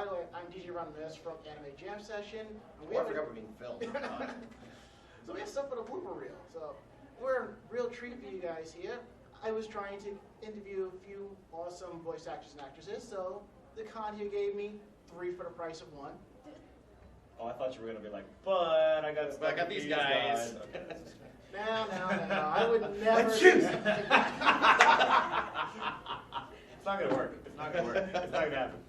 by the way, I'm DJ Ranma S from Anime Jam Session. And I forgot we're being filmed. So we have stuff for the blooper reel. So we're a real treat for you guys here. I was trying to interview a few awesome voice actors and actresses, so the con here gave me 3 for the price of 1. Oh, I thought you were going to be like, but I got these guys. Okay. No, I would never. Let's choose. It's not going to work. It's not going to work. It's not going to happen.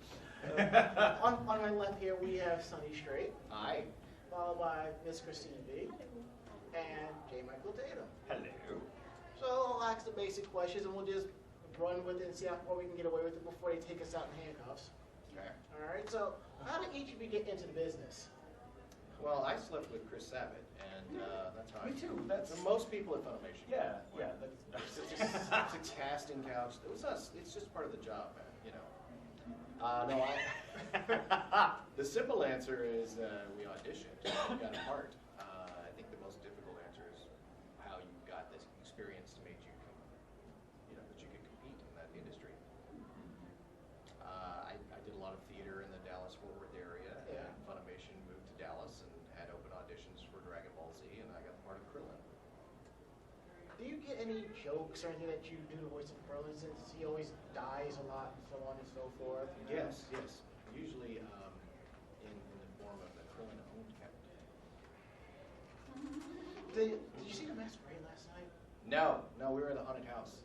On my left here, we have Sonny Strait. Hi. Followed by Miss Cristina Vee. And J. Michael Tatum. Hello. So I'll ask the basic questions and we'll just run with it and see how far we can get away with it before they take us out in handcuffs. Okay. Alright, so how did each of you get into the business? Well, I slept with Chris Sabat, and that's how. Me too. That's most people at Funimation. Yeah. It's a casting couch. It's just part of the job, man. You know. No, the simple answer is we auditioned. We got a part. I think the most difficult answer is how you got this experience to make you, that you could compete in that industry. I did a lot of theater in the Dallas-Fort Worth area, and Funimation moved to Dallas and had open auditions for Dragon Ball Z, and I got the part of Krillin. Do you get any jokes or anything that you do to voice of Krillin since he always dies a lot and so on and so forth? Yes. Usually in the form of the Krillin-owned character. Did you see the masquerade last night? No, we were in the haunted house.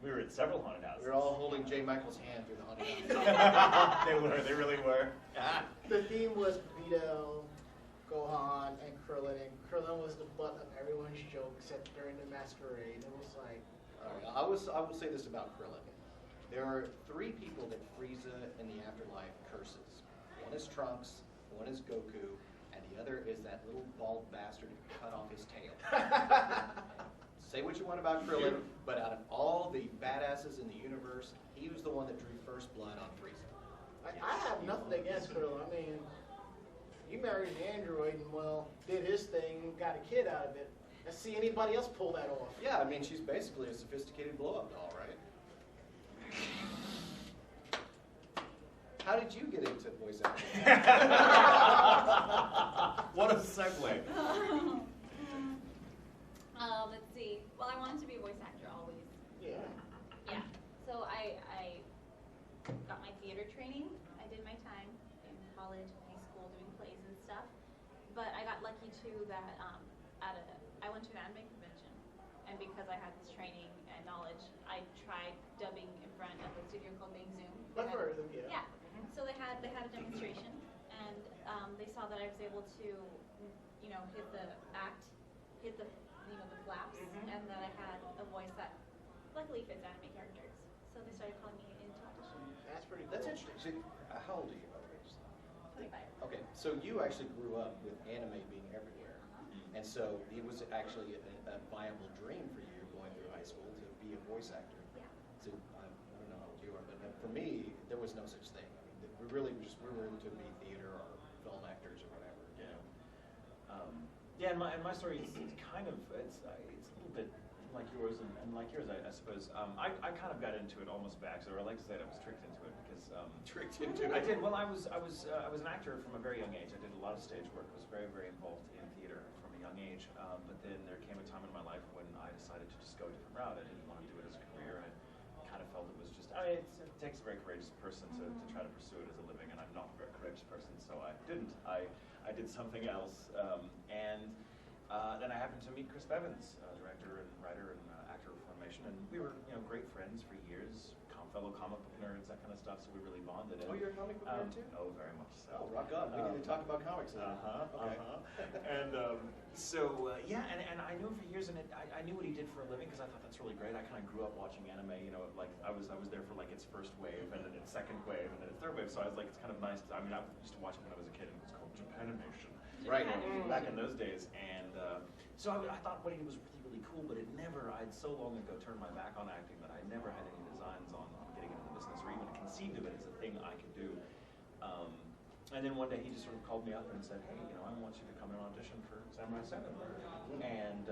We were at several haunted houses. We were all holding J. Michael's hand through the haunted house. They really were. The theme was Vito, Gohan, and Krillin was the butt of everyone's joke except during the masquerade. It was like... I will say this about Krillin. There are 3 people that Frieza in the afterlife curses. One is Trunks, one is Goku, and the other is that little bald bastard who cut off his tail. Say what you want about Krillin, but out of all the badasses in the universe, he was the one that drew first blood on Frieza. I have nothing against Krillin. I mean, you married an android and, well, did his thing, got a kid out of it. Let's see anybody else pull that off. Yeah, I mean, she's basically a sophisticated blow-up doll, right? How did you get into voice acting? What a segue. Let's see. Well, I wanted to be a voice actor always. Yeah. Yeah. So I got my theater training. I did my time in college, high school, doing plays and stuff. But I got lucky too that I went to an anime convention, and because I had this training and knowledge, I tried dubbing in front of a studio called Bang Zoom. I've heard of them, yeah. Yeah. So they had a demonstration, and they saw that I was able to, hit the act, hit the the flaps, and that I had a voice that luckily fits anime characters. So they started calling me into audition. That's pretty cool. That's interesting. So, how old are you, by the way? 25. Okay, so you actually grew up with anime being everywhere. And so it was actually a viable dream for you going through high school to be a voice actor. Yeah. So I don't know how old you are, but for me, there was no such thing. I mean, we were into be theater or film actors or whatever. Yeah. Yeah, and my story is kind of it's a little bit like yours and like yours, I suppose. I kind of got into it almost by accident, or I like to say that I was tricked into it because Tricked into it. I did. Well, I was an actor from a very young age. I did a lot of stage work. Was very involved in theater from a young age. But then there came a time in my life when I decided to just go a different route. I didn't want to do it as a career, and I kind of felt it was just. It takes a very courageous person to try to pursue it as a living, and I'm not a very courageous person, so I didn't. I did something else, and then I happened to meet Chris Bevins, director and writer and actor of Funimation, and we were great friends for years. Fellow comic book nerds, that kind of stuff, so we really bonded. Oh, you're a comic book nerd too? Oh, very much so. Oh, rock on. We need to talk about comics then. Okay. And and I knew him for years, and I knew what he did for a living because I thought that's really great. I kind of grew up watching anime, like I was there for like its first wave, and then its second wave, and then its third wave, so I was like, it's kind of nice. I mean, I used to watch it when I was a kid, and it was called Japanimation. Right. Back in those days, and so I thought what he did was really cool, but I'd so long ago turned my back on acting that I never had any designs on getting into the business or even conceived of it as a thing I could do. And then one day he just sort of called me up and said, hey, I want you to come and audition for Samurai 7, and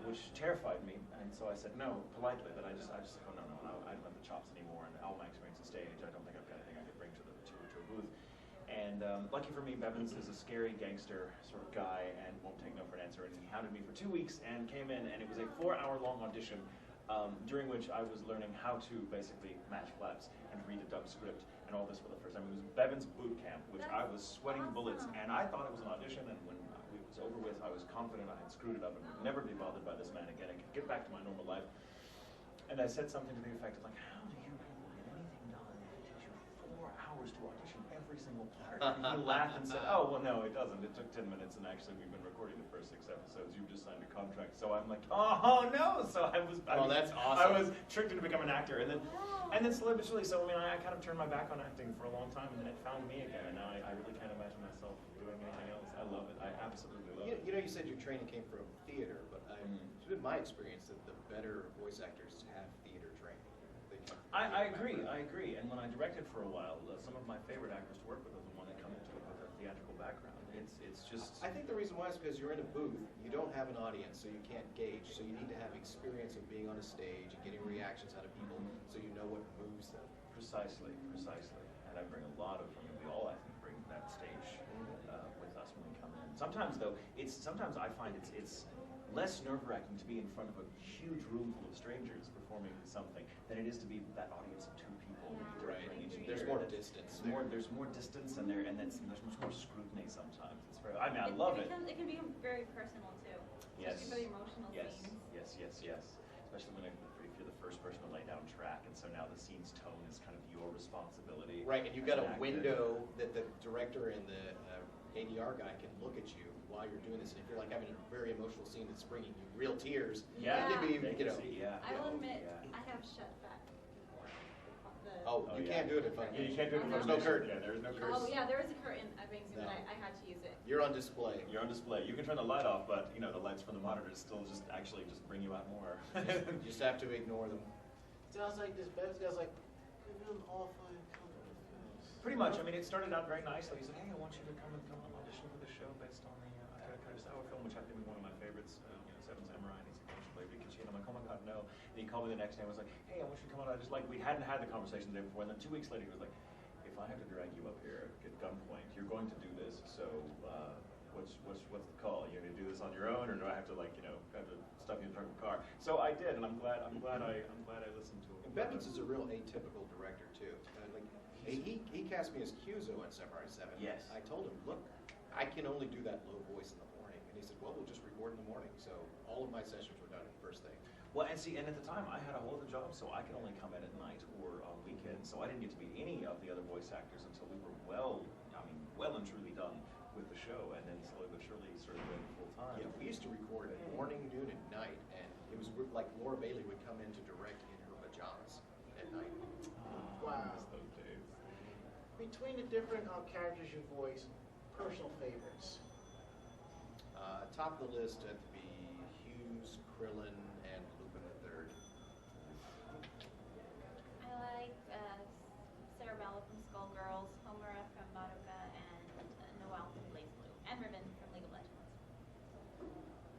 which terrified me. And so I said no politely, but I just said, oh no, I don't have the chops anymore, and all my experience on stage, I don't think I've got anything I could bring to a booth. And And lucky for me, Bevins is a scary gangster sort of guy and won't take no for an answer. And he hounded me for 2 weeks and came in, and it was a 4-hour-long audition during which I was learning how to basically match flaps and read a dub script and all this for the first time. It was Bevins boot camp, which I was sweating bullets, and I thought it was an audition. And when it was over with, I was confident I had screwed it up and would never be bothered by this man again. I could get back to my normal life. And I said something to the effect of like, how do you people get anything done if it takes you 4 hours to audition every single part? And he laughed and said, oh, well, no, it doesn't. It took 10 minutes, and actually we've been recording the first 6 episodes. You've just signed a contract. So I'm like, oh, no. So I was, that's awesome. I was tricked into becoming an actor. And then slowly but surely, so I mean, I kind of turned my back on acting for a long time, and then it found me again. And now I really can't imagine myself doing anything else. I love it. I absolutely love it. You know, you said your training came from theater, but it's been my experience that the better voice actors have theater training. I agree. And when I directed for a while, some of my favorite actors to work with are the one that come into it with a theatrical background. It's just. I think the reason why is because you're in a booth, you don't have an audience, so you can't gauge. So you need to have experience of being on a stage and getting reactions out of people, so you know what moves them. Precisely. And I bring a lot of. I mean, we all I think bring that stage with us when we come in. Sometimes though, sometimes I find it's less nerve-wracking to be in front of a huge room full of strangers performing something than it is to be that audience of 2 people. Right. There's more distance. There's more distance, and there's much more scrutiny sometimes. It's very. I mean, I love it. It can be very personal too. Yes. Especially for the emotional scenes. Yes. Especially if you're the first person to lay down track, and so now the scene's tone is kind of your responsibility. Right, and you've got a window that the director and the ADR guy can look at you while you're doing this, and if you're like having a very emotional scene that's bringing you real tears, yeah, it can be, I will admit, I have shut back. You can't do it in front of you can't do it in front of There's no curtain. Yeah, there's no curtain. Oh yeah, there was a curtain at Bing Zoom, but I had to use it. You're on display. You're on display. You can turn the light off, but you know the lights from the monitors still just bring you out more. You just have to ignore them. Sounds like this Bev's guy's like, we're doing all 5 companies. Pretty much. I mean, it started out very nicely. He said, "Hey, I want you to come audition for the show based on the Akira Kurosawa film, which I think is one of my favorites, Seven Samurai." And he's like, "I want you to play Rikichi." And I'm like, "Oh my God, no!" And he called me the next day and was like, "Hey, I want you to come on." I just like we hadn't had the conversation the day before, and then 2 weeks later he was like, "If I have to drag you up here at gunpoint, you're going to do this. So what's the call? You going to do this on your own, or do I have to have to stuff you in the trunk of the car?" So I did, and I'm glad I listened to him. And Bevins is a real atypical director too. He cast me as Kyuzo in Samurai 7. Yes. I told him, look, I can only do that low voice in the morning. And he said, well, we'll just record in the morning. So all of my sessions were done first thing. Well, and at the time, I had a whole other job, so I could only come in at night or on weekends. So I didn't get to meet any of the other voice actors until we were well and truly done with the show. And then slowly but surely started doing it full time. Yeah, we used to record at morning, noon, and night. And it was like Laura Bailey would come in to direct in her pajamas at night. Wow. I miss those days. Between the different characters you voice, personal favorites. Top of the list had to be Hughes, Krillin, and Lupin III. I like Cerebella from Skullgirls, Homura from Madoka, and Noelle from Blaze Blue, and Riven from League of Legends.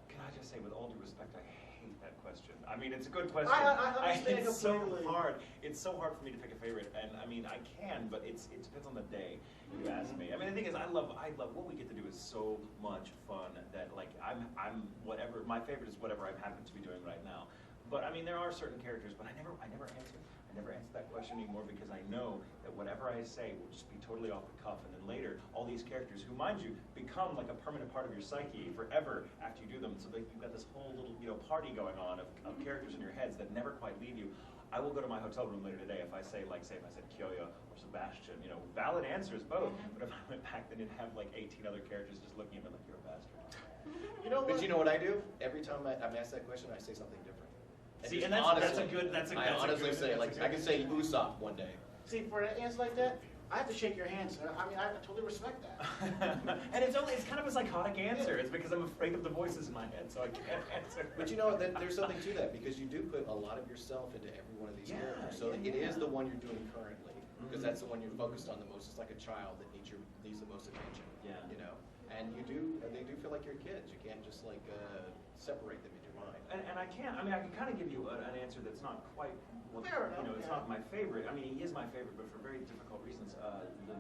Can I just say, with all due respect, I hate that question. I mean, it's a good question. I understand it's so completely. hard. It's so hard for me to pick a favorite, and I mean, I can, but it depends on the day. You ask me. I mean, the thing is, I love what we get to do is so much fun that I'm whatever. My favorite is whatever I happen to be doing right now. But I mean, there are certain characters, but I never answer that question anymore because I know that whatever I say will just be totally off the cuff, and then later all these characters, who mind you, become like a permanent part of your psyche forever after you do them. So you've got this whole little party going on of characters in your heads that never quite leave you. I will go to my hotel room later today if I say if I said Kyoya or Sebastian, valid answers both. But if I went back, then it'd have like 18 other characters just looking at me like you're a bastard. You know what? But you know what I do? Every time I'm asked that question, I say something different. See, and that's a good. I honestly say, I can say Usopp one day. See, for an answer like that, I have to shake your hand, sir. I mean, I totally respect that. And it's kind of a psychotic answer. It's because I'm afraid of the voices in my head, so I can't answer. But there's something to that because you do put a lot of yourself into every one of these characters. So it is the one you're doing currently because that's the one you're focused on the most. It's like a child that needs the most attention. Yeah. And they do feel like you're kids. You can't just separate them into mind. And I can't, I mean, I can kind of give you an answer that's not quite, well, Fair enough, you know, it's yeah. not my favorite. I mean, he is my favorite, but for very difficult reasons.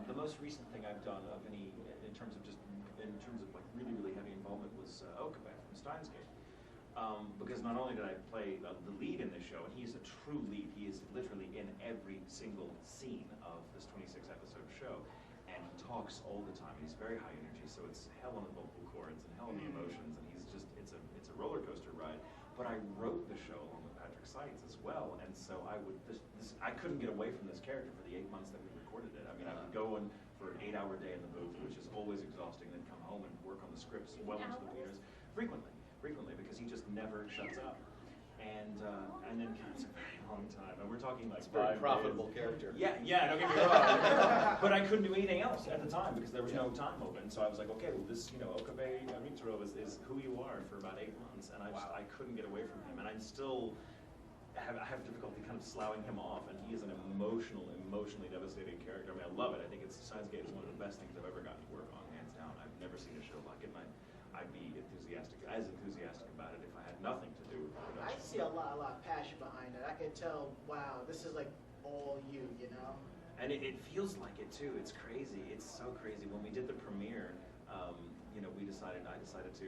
The most recent thing I've done of any, in terms of like really, really heavy involvement was Okabe from Steins Gate. Because not only did I play the lead in this show, and he is a true lead, he is literally in every single scene of this 26 episode show, and he talks all the time, and he's very high energy, so it's hell on the vocal cords and hell on the emotions, and he's just, it's a roller coaster ride. But I wrote the show along with Patrick Seitz as well, and so I would, I couldn't get away from this character for the 8 months that we recorded it. I mean, I would go in for an 8-hour day in the booth, which is always exhausting, then come home and work on the scripts well into the theaters, frequently, because he just never shuts up. And then it's a very long time, and we're talking like It's a very 5 profitable days. character. Yeah, don't get me wrong. But I couldn't do anything else at the time because there was no time open. So I was like, okay, well, this, Okabe Mitaro is who you are for about 8 months, and I couldn't get away from him, and I still I have difficulty kind of sloughing him off, and he is an emotionally devastating character. I mean, I love it. I think Steins Gate is one of the best things I've ever gotten to work on, hands down. I've never seen a show like it, and I'd be as enthusiastic about it if I had nothing to do with the I production. see a lot of passion behind it. I can tell, wow, this is like all you, you know? And it feels like it too. It's crazy. It's so crazy. When we did the premiere, I decided to,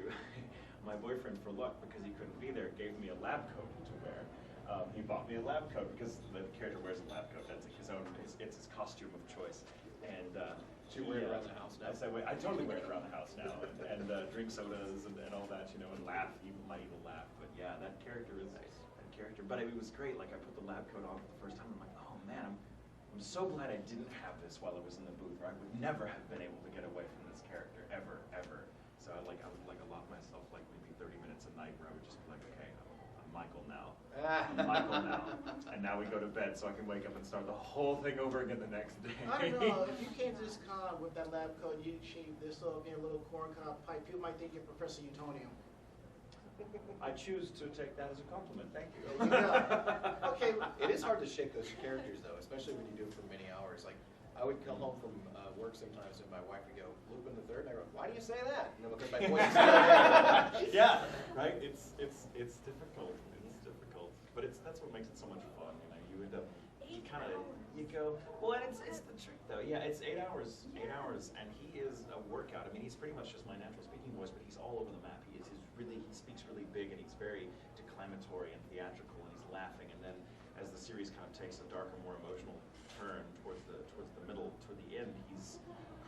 my boyfriend, for luck, because he couldn't be there, gave me a lab coat to wear. He bought me a lab coat because the character wears a lab coat. That's his own. It's his costume of choice. And You wear it around the house now? I totally wear it around the house now, and drink sodas and all that, and laugh, my evil laugh. But yeah, that character is that character. But it was great. Like I put the lab coat on for the first time. I'm like, oh man, I'm so glad I didn't have this while I was in the booth, or I would never have been able to get away from this character ever. So I would allot myself like maybe 30 minutes a night where I would just be like, okay, I'm Michael now. And now we go to bed so I can wake up and start the whole thing over again the next day. I don't know, if you came to this con with that lab coat, you shaved this off, your little corn cob pipe, people might think you're Professor Utonium. I choose to take that as a compliment. Thank you. There you go. Okay. It is hard to shake those characters, though, especially when you do it for many hours. Like, I would come home from work sometimes, and my wife would go, Lupin the Third, and I go, why do you say that? And then because my voice is still Yeah, right. It's difficult. It's difficult, but that's what makes it so much fun. You end up, you go. Well, and it's the trick though. Yeah, it's 8 hours, and he is a workout. I mean, he's pretty much just my natural speaking voice, but he's all over the map. He speaks really big, and he's very declamatory and theatrical, and he's laughing. And then as the series kind of takes a darker, more emotional turn towards the middle, toward the end, he's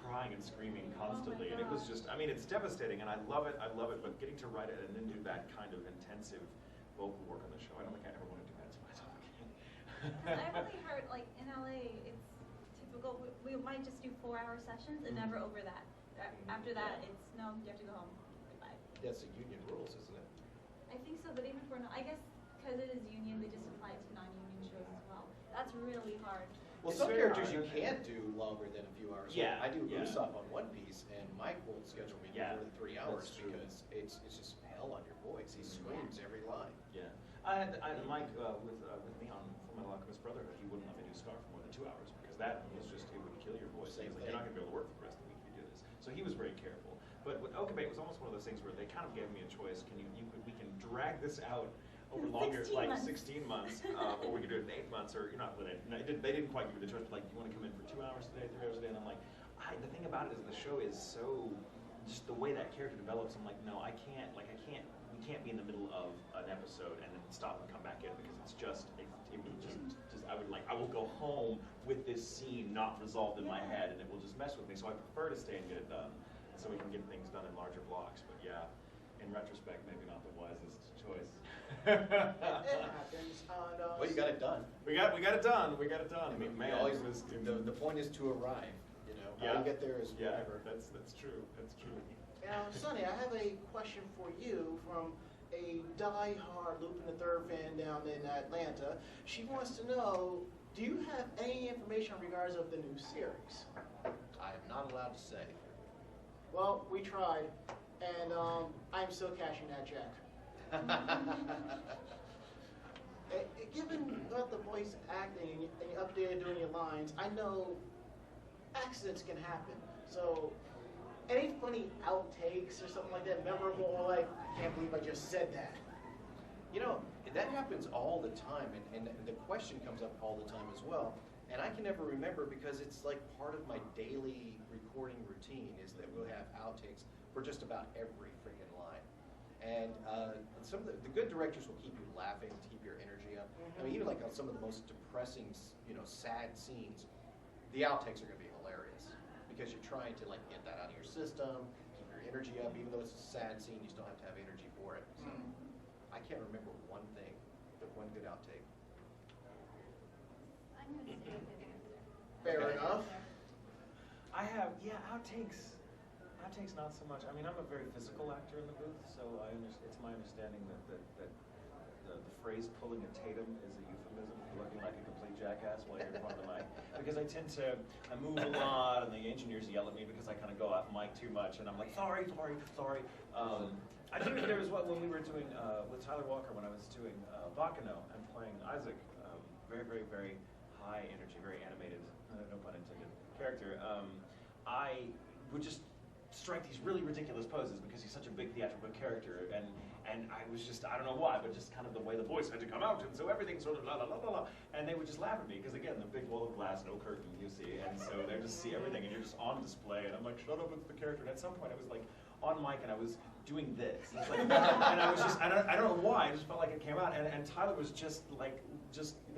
crying and screaming constantly, and it was just, I mean, it's devastating, and I love it, but getting to write it and then do that kind of intensive vocal work on the show, I don't think I ever want to do that to myself again. I've only heard, like, in LA, it's typical, we might just do 4-hour sessions and never over that. After that, it's, no, you have to go home. Goodbye. That's the union rules, isn't it? I think so, but even for, I guess, because it is union, they just apply it to non-union shows as well. That's really hard. Well, It's some very characters hard. you can't do longer than a few hours. Yeah, I do yeah. Usopp on One Piece, and Mike won't schedule me Yeah, more than 3 hours that's true. because it's just hell on your voice. He screams every line. Yeah, I had Mike with me on For My Alchemist Brotherhood. He wouldn't let me do Scar for more than 2 hours because that was just, it would kill your voice. Same He was like, thing. you're not going to be able to work for the rest of the week if you do this. So he was very careful. But with Okabe, it was almost one of those things where they kind of gave me a choice. We can drag this out over longer, 16 like months. 16 months, or we could do it in 8 months, or you're not really. They didn't quite give me the choice. But like, you want to come in for 2 hours a day, 3 hours a day, and I'm like, the thing about it is the show is so, just the way that character develops. I'm like, no, I can't. We can't be in the middle of an episode and then stop and come back in because it's just, it would just I will go home with this scene not resolved in my head, and it will just mess with me. So I prefer to stay and get it done, so we can get things done in larger blocks. But yeah, in retrospect, maybe not the wisest choice. It happens. Well, you got it done. We got it done. We got it done. I mean, man, always, it was, the point is to arrive. How you get there is whatever. That's true. That's true. Now, Sonny, I have a question for you from a die-hard Lupin the Third fan down in Atlanta. She wants to know, do you have any information in regards of the new series? I am not allowed to say. Well, we tried, and I'm still cashing that check. Given about the voice acting and you updated doing your lines, I know accidents can happen. So, any funny outtakes or something like that, memorable, or like, I can't believe I just said that? You know, that happens all the time, and the question comes up all the time as well. And I can never remember because it's like part of my daily recording routine is that we'll have outtakes for just about every freaking line. And some of the good directors will keep you laughing to keep your energy up. I mean, even like on some of the most depressing, sad scenes, the outtakes are going to be hilarious because you're trying to like get that out of your system, keep your energy up. Even though it's a sad scene, you still have to have energy for it. So I can't remember one thing, but one good outtake. I'm going to say a good answer. Fair Okay. enough. I have, outtakes. Outtakes not so much. I mean, I'm a very physical actor in the booth, so it's my understanding that the phrase "pulling a Tatum" is a euphemism for looking like a complete jackass while you're in front of the mic. Because I move a lot, and the engineers yell at me because I kind of go off mic too much, and I'm like, sorry. I think there was when we were doing with Tyler Walker when I was doing Bacano and playing Isaac, very, very, very high energy, very animated, no pun intended, character. I would just strike these really ridiculous poses because he's such a big theatrical character, and I was just, I don't know why, but just kind of the way the voice had to come out, and so everything sort of la la la la la, and they would just laugh at me because again, the big wall of glass, no curtain, you see, and so they just see everything, and you're just on display, and I'm like, shut up, it's the character. And at some point, I was like on mic, and I was doing this, and, like, and I was just, I don't know why, I just felt like it came out, and Tyler was just like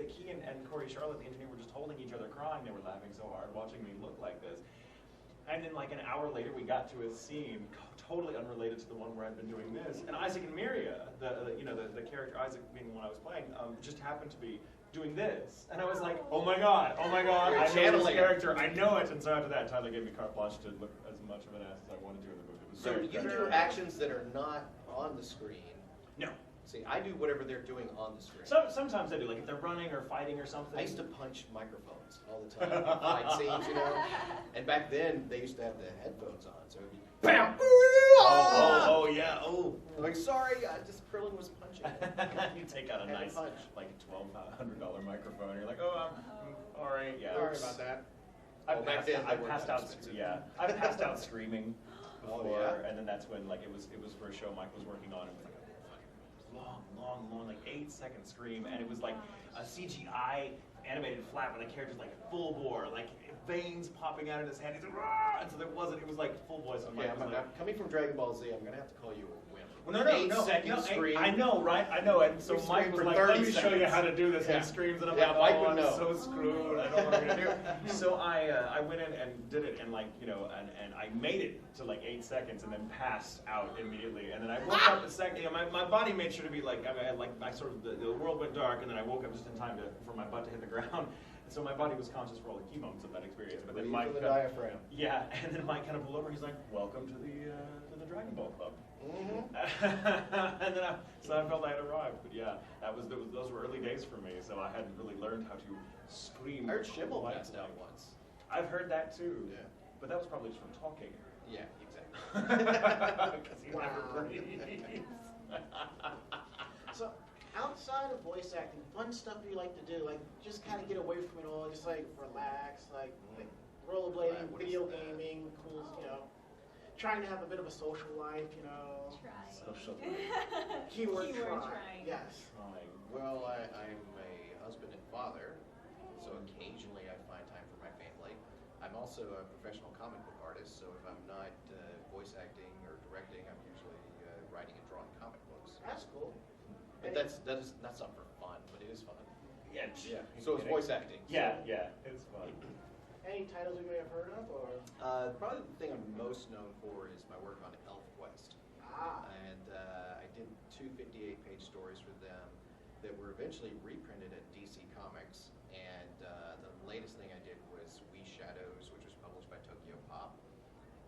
he and Corey Charlotte, the engineer, were just holding each other, crying. They were laughing so hard, watching me look like this. And then like an hour later, we got to a scene totally unrelated to the one where I'd been doing this. And Isaac and Miria, the character Isaac being the one I was playing, just happened to be doing this. And I was like, oh my god, I know this character, I know it. And so after that, Tyler gave me carte blanche to look as much of an ass as I wanted to in the movie. It was So very you do actions that are not on the screen. No. See, I do whatever they're doing on the screen. Sometimes I do, like if they're running or fighting or something. I used to punch microphones all the time in fight scenes, And back then, they used to have the headphones on, so it would be BAM! Oh, yeah, oh. I'm like, sorry, Krillin was punching. You take out a Had to nice, punch. like $1,200 microphone, and you're like, oh, I'm all right, yeah. Sorry about that. I've back then, they I've weren't passed that out, expensive. yeah. I've passed out screaming Oh, before, yeah? and then that's when, like, it was for a show Mike was working on, and it was like a long, like 8-second scream, and it was like a CGI animated flat, but the character's like full bore, like veins popping out of his head. He's like, "Rah!" And so there wasn't. It was like full voice. And Okay, Mike was like, coming from Dragon Ball Z, I'm gonna have to call you a wimp. well, no, 8-second scream. I know, right? I know. And so You Mike scream was for like, 30 let me show you seconds. how to do this. Yeah. And he screams, and I'm Yeah, like, Mike oh, would I'm know. so screwed. I don't know what I'm gonna do. So I went in and did it, and like, and I made it to like 8 seconds, and then passed out immediately. And then I woke up a second. My body made sure to be like, I sort of the world went dark, and then I woke up just in time for my butt to hit the ground. And so my body was conscious for all the key moments of that experience. But then Mike, the diaphragm. yeah, and then Mike kind of pulled over. He's like, "Welcome to the Dragon Ball Club." Mm-hmm. And then so I felt I had arrived. But yeah, those were early days for me. So I hadn't really learned how to scream. I heard Schimel like passed out once. I've heard that too. Yeah. But that was probably just from talking. Yeah, exactly. Because he never Wow. breathes. So, outside of voice acting, fun stuff do you like to do? Like, just kind of get away from it all, just like relax, like rollerblading, What is video that? gaming, cool, trying to have a bit of a social life, Try. Social. Keyword try. trying. Yes. Trying. Well, I'm a husband and father, so occasionally I find time for my family. I'm also a professional comic book artist, so if I'm not voice acting or directing, I'm usually writing and drawing comic books. That's cool. But that's not for fun, but it is fun. Yeah. So it's voice acting. Yeah, it's fun. Any titles you may have heard of, or? Probably the thing I'm most known for is my work on ElfQuest. Ah. And I did 2 58-page stories for them that were eventually reprinted at DC Comics. And the latest thing I did was We Shadows, which was published by Tokyo Pop,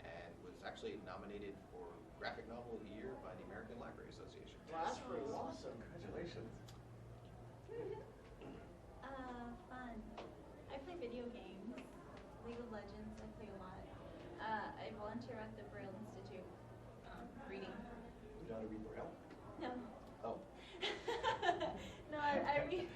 and was actually nominated for Graphic Novel of the Year by the American Library Association. Well, that's pretty awesome. Congratulations. Fun. I play video games. League of Legends, I play a lot. I volunteer at the Braille Institute, reading. You know how to read Braille? No. Oh. No, I read.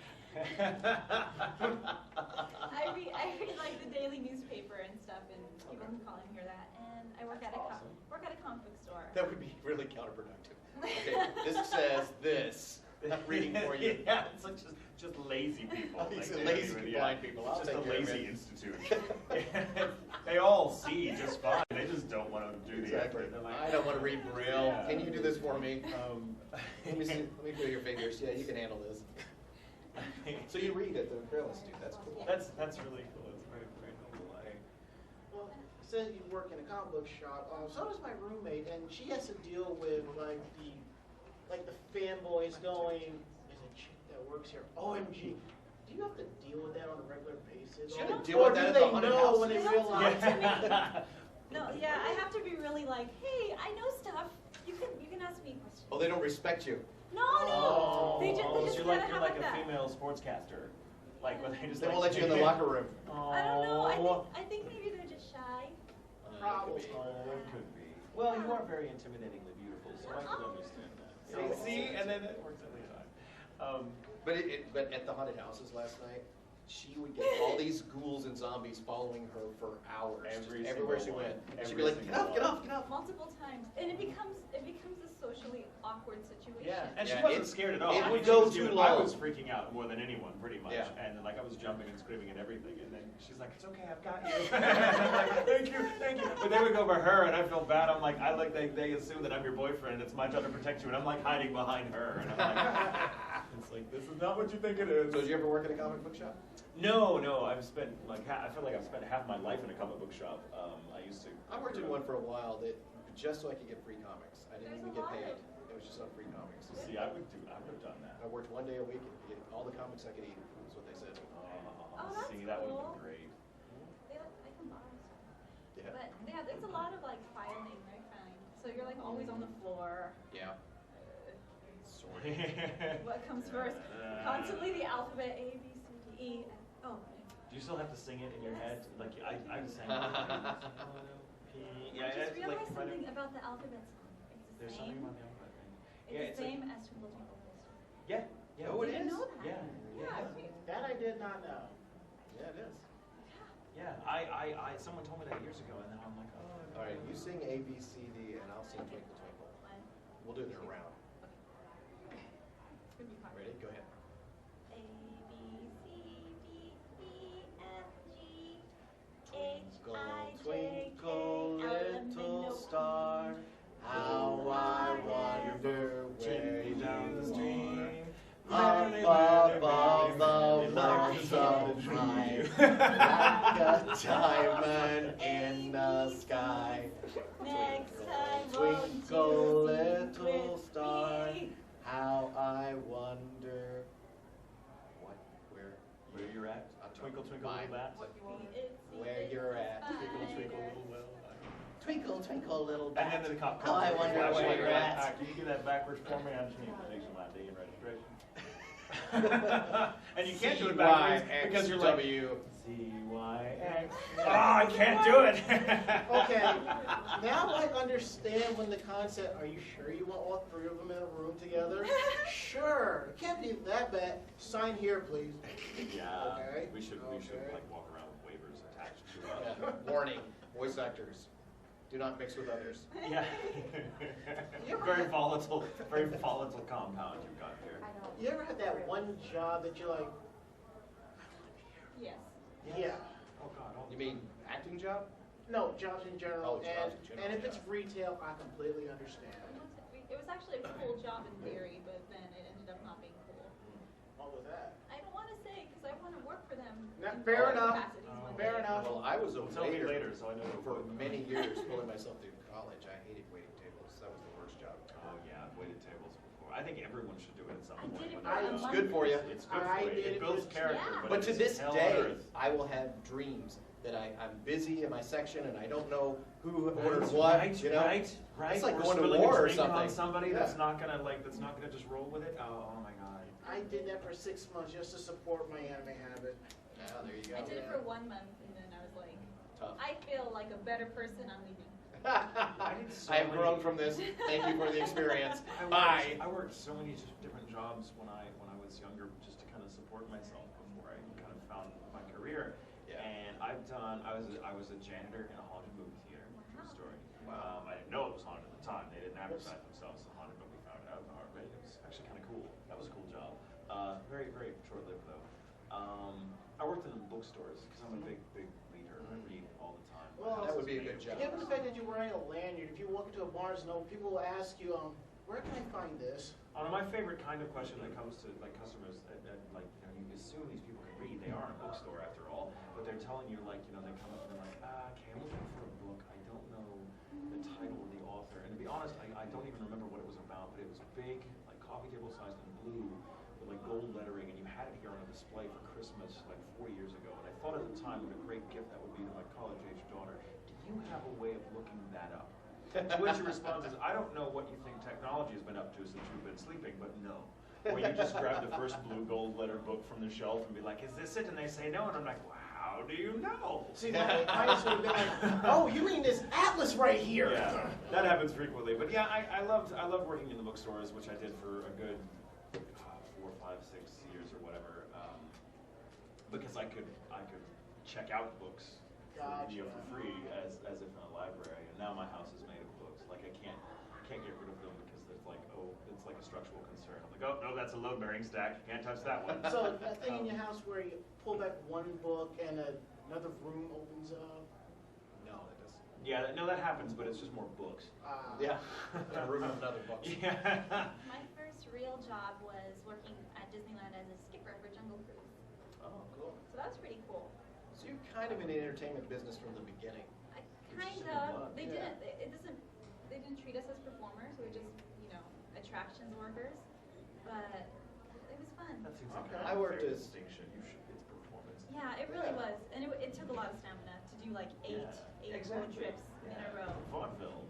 I read like the daily newspaper and stuff, and people can call and hear that. And I work That's at a awesome. work at a comic book store. That would be really counterproductive. Okay, this says this. reading for you. Yeah, it's like just lazy people. These Like, lazy they don't blind people. I'll It's just take a care of lazy it. institute. They all see just fine. They just don't want to do the Exactly. effort. They're like, I don't want to read Braille. Yeah. Can you do this for me? Let me feel your fingers. Yeah, you can handle this. So you read at the Braille Institute. That's cool. That's really cool. It's very, very noble. Well, since you work in a comic book shop, so does my roommate, and she has to deal with like the fanboys going, "There's a chick that works here. OMG." Do you have to deal with that on a regular basis? Do you have to Or deal with that do at the they haunted know house? when they They don't realize? talk No, yeah, I have to be really like, hey, I know stuff. You can ask me questions. Oh, they don't respect you. No, no. They just so you're kind like of have a that. female sportscaster. Like when they just They like, won't let you in the locker room. I don't know. I think maybe they're just shy. Probably. Oh, it could be. Well, you are very intimidatingly beautiful, so I could understand that. See, and then it works every time. But at the haunted houses last night, she would get all these ghouls and zombies following her for hours. Everywhere she went. She'd be like, get off, get off, get off. Multiple times, and it becomes a socially awkward situation. Yeah, and she Yeah, wasn't scared at all. it I would mean, she go was too doing- long. I was freaking out more than anyone, pretty much. Yeah. And like I was jumping and screaming and everything, and then she's like, "It's okay, I've got you." I'm like, "Thank you, thank you." But they would go for her, and I feel bad. I'm like, they assume that I'm your boyfriend, and it's my job to protect you, and I'm like hiding behind her, and I'm like, it's like this is not what you think it is. So did you ever work at a comic book shop? No, I've spent like I feel like I've spent half my life in a comic book shop. I used to. I worked in one for a while that just so I could get free comics. I didn't There's even a get lot paid. of- It was just on free comics. See, I would have done that. I worked 1 day a week and get all the comics I could eat. That's what they said. Oh, that's see, that would have cool. been great. I can borrow stuff. Yeah. But yeah, there's a lot of like filing, I find. So you're like always on the floor. Yeah. Uh, Sort of. What comes first? Constantly the alphabet A, B, C, D, E. Oh. Do you still have to sing it in your head? Like I sang. I just realized something about the alphabet song. It's There's the something same. about the alphabet thing. It's Yeah, the it's like- same as Twinkle Twinkle Little Star. Yeah. Oh, it Didn't is? know that. Yeah. Yeah. sweet. That I did not know. Yeah, it is. Yeah. Someone told me that years ago, and then I'm like, oh. All right, you sing A, B, C, D, and I'll sing Twinkle Twinkle. One. We'll do it in a round. It's gonna be hard. Ready? Go ahead. A, B, C, D, E, F, G, H, I, J, K, Twinkle, L, M, N, little O, star, how I wonder where Gently down the stream. Up above the waters of high, like a diamond in the sky. Next time, Twinkle, won't you little sing with star, me? how I wonder. What? Where you're at? Twinkle, twinkle, Mine. little bat. Where you're at. Twinkle, twinkle, little well. Twinkle, twinkle, little And bat. then the cop How comes. I and wonder flashes where like you're that. at. Can you do that backwards for me? I just need connection ID and registration. And you can't do it backwards because you're like ZYX. Oh, I can't do it. Okay, now I understand when the concept, are you sure you want all three of them in a room together? Sure, it can't be that bad. Sign here, please. Yeah. Okay. We should Okay. like walk around with waivers attached to us. Yeah. Warning, voice actors, do not mix with others. Yeah. Very volatile compound you've got there. You ever had that one job that you're like, Yes. yeah. Oh God. You mean acting job? No, jobs in general. Oh, jobs in general, and if it's yeah. retail, I completely understand. It was actually a cool job in theory, but then it ended up not being cool. What was that? I don't want to say because I want to work for them. No, in fair other enough. capacities one Fair day. enough. Well, I was a Tell me waiter later, so I know for many years, pulling myself through college. I hated waiting tables. That was the worst job. Oh yeah, I've waited tables before. I think everyone should do it at some I point. did it when for they're a It's month. good for you. It's good I for you. did It it builds for- character, Yeah. But to it's this hell on day, earth. I will have dreams that I'm busy in my section and I don't know who Right, ordered what. right, You know? right. It's like Or going to spilling a war or drink on something. somebody Yeah. that's not gonna just roll with it. Oh my God. I did that for 6 months just to support my anime habit. Yeah, there you go. I did it for 1 month, and then I was like, Tough. I feel like a better person. I'm leaving. I have grown from this. Thank you for the experience. I Bye. worked so many different jobs when I was younger, just to kind of support myself before I kind of found my career. Yeah. And I was a janitor in a haunted movie theater. True story. Wow. I didn't know it was haunted at the time. They didn't advertise themselves as haunted, but we found out. It was actually kind of cool. That was cool. bookstores, because I'm a big reader. I read all the time. Well, My that house would is be a made good of job. Given the fact that you're wearing a lanyard, if you walk into a Barnes & Noble, people will ask you, where can I find this? My favorite kind of question that comes to like customers, like you assume these people can read. They are in a bookstore after all, but they're telling you like they come up and they're like, okay, I'm looking for a book. I don't know the title or the author. And to be honest, I don't even remember what it was about, but it was big, like coffee table sized and blue, with like gold lettering, and you had it here on a display for Christmas like 4 years ago. And I thought at the time what a great gift that would be to my college-age daughter. Do you have a way of looking that up? To which your response is, I don't know what you think technology has been up to since you've been sleeping, but no. Or you just grab the first blue gold letter book from the shelf and be like, is this it? And they say no, and I'm like, well, how do you know? See, mine would have been like, oh, you mean this atlas right here? Yeah, that happens frequently. But yeah, I loved working in the bookstores, which I did for a good 4, 5, 6 years or whatever, because I could check out books Gotcha. for free as if in a library. And now my house is made of books. Like I can't get rid of them because it's like a structural concern. I'm like, oh no, that's a load-bearing stack. You can't touch that one. So that thing in your house where you pull back one book and another room opens up? No, that doesn't. Yeah, no, that happens, but it's just more books. Yeah, a room of another book. Yeah. My first real job was working at Disneyland as a skipper for Jungle Cruise. Oh, cool. So that was pretty cool. So you're kind of in the entertainment business from the beginning. Kind is of. fun. They Yeah. they didn't treat us as performers. We were just, attractions workers. But it was fun. That seems like Okay. a I worked fair as- distinction. It's performance. Yeah, it really Yeah. was. And it took a lot of stamina to do like eight Yeah, boat exactly. trips in a row. Vaudeville.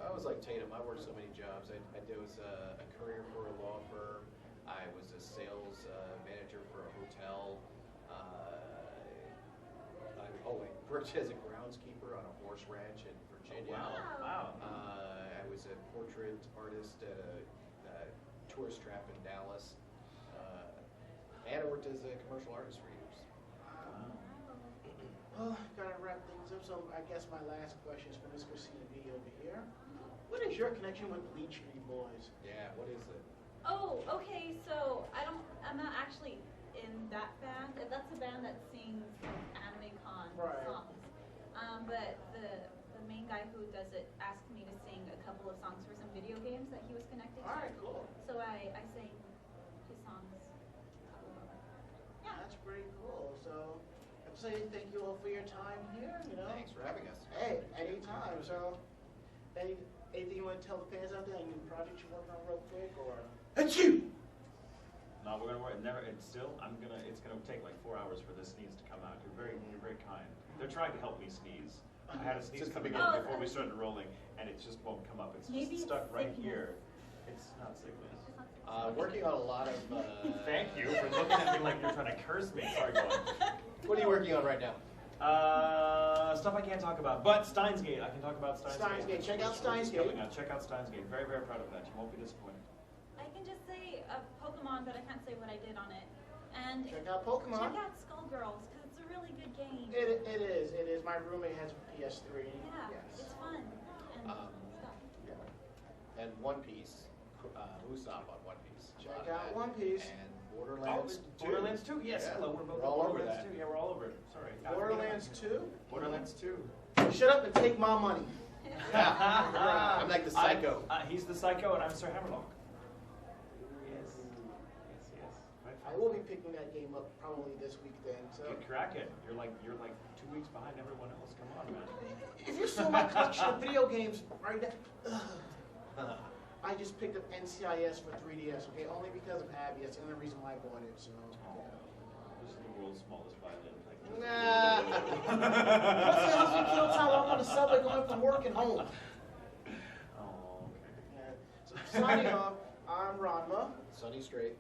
I was like Tatum. I worked so many jobs. I was a career for a law firm. I was a sales manager for a hotel. I worked as a groundskeeper on a horse ranch in Virginia. Wow. I was a portrait artist at a tourist trap in Dallas. And I worked as a commercial artist for years. Well, gotta wrap things up. So I guess my last question is for Miss Cristina Vee over here. What is your connection with Bleach Street Boys? Yeah, what is it? Oh, okay, so I'm not actually in that band. That's the band that sings Anime Con Right. songs. But the main guy who does it asked me to sing a couple of songs for some video games that he was connected to. Alright, cool. So I sang his songs. Yeah, that's pretty cool. So I'd say thank you all for your time here. Thanks for having us. Hey, anytime. So anything you want to tell the fans out there? Any new projects you're working on real quick, or? And you! No, we're gonna work. It's gonna take like 4 hours for this sneeze to come out. You're very kind. They're trying to help me sneeze. I had a sneeze Just coming in Oh, before we started rolling, and it just won't come up. It's Maybe just it's stuck right sickness. here. It's not sickness. It's not Working on a lot of. Thank you for looking at me like you're trying to curse me. Sorry, go on. What are you working on right now? Stuff I can't talk about, but Steins Gate. I can talk about Steins Gate. Steins Gate. Check out Which is Steins Gate. coming out. Check out Steins Gate. Very, very proud of that. You won't be disappointed. I can just say Pokemon, but I can't say what I did on it. And Check out Pokemon. check out Skullgirls, because it's a really good game. It is. My roommate has a PS3. Yeah, Yes. it's fun. And stuff. And One Piece. Usopp on One Piece. Check out One Piece. And Borderlands 2. Borderlands 2. Yes. Yeah. Hello. We're both We're all over Borderlands that. 2. Yeah, we're all over it. Sorry. Borderlands 2. Borderlands 2. Shut up and take my money. I'm like the psycho. He's the psycho, and I'm Sir Hammerlock. Yes. Right. I will be picking that game up probably this week then. So Get cracking. You're like 2 weeks behind everyone else. Come on, man. if you saw my collection of video games right now, I just picked up NCIS for 3DS. Okay, only because of Abby. That's the only reason why I bought it. So. This is the world's smallest violin. Nah. What's the else you kill time I'm on the subway going from work and home? Oh, okay. Yeah. So signing off, I'm Ranma. Sonny Strait.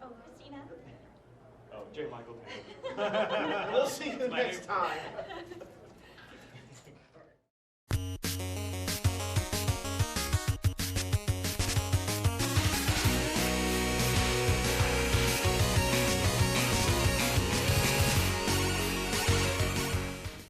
Oh, Christina. Oh, J. Michael Tatum. We'll see you My next name. time.